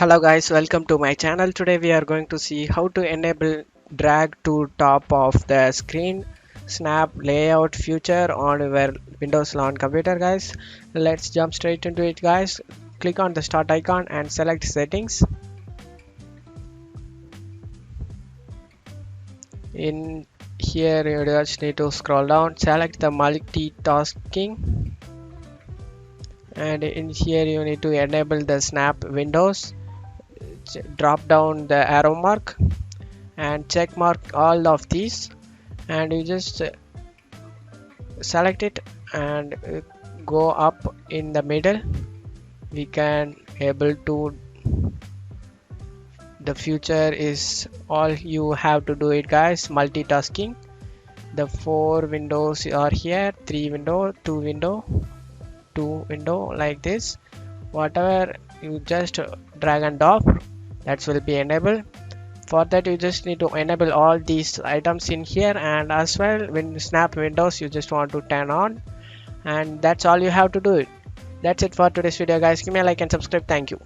Hello guys, welcome to my channel. Today we are going to see how to enable drag to top of the screen snap layout feature on your Windows launch computer guys. Let's jump straight into it guys. Click on the start icon and select settings. In here you just need to scroll down, select the multitasking, and in here you need to enable the snap windows. Drop down the arrow mark and check mark all of these, and you just select it and go up in the middle. We can able to, the future is all you have to do it guys, multitasking. The four windows are here, three window, two window like this. Whatever you just drag and drop, that will be enabled. For that you just need to enable all these items in here, and as well when snap windows you just want to turn on, and that's all you have to do it. That's it for today's video guys. Give me a like and subscribe. Thank you.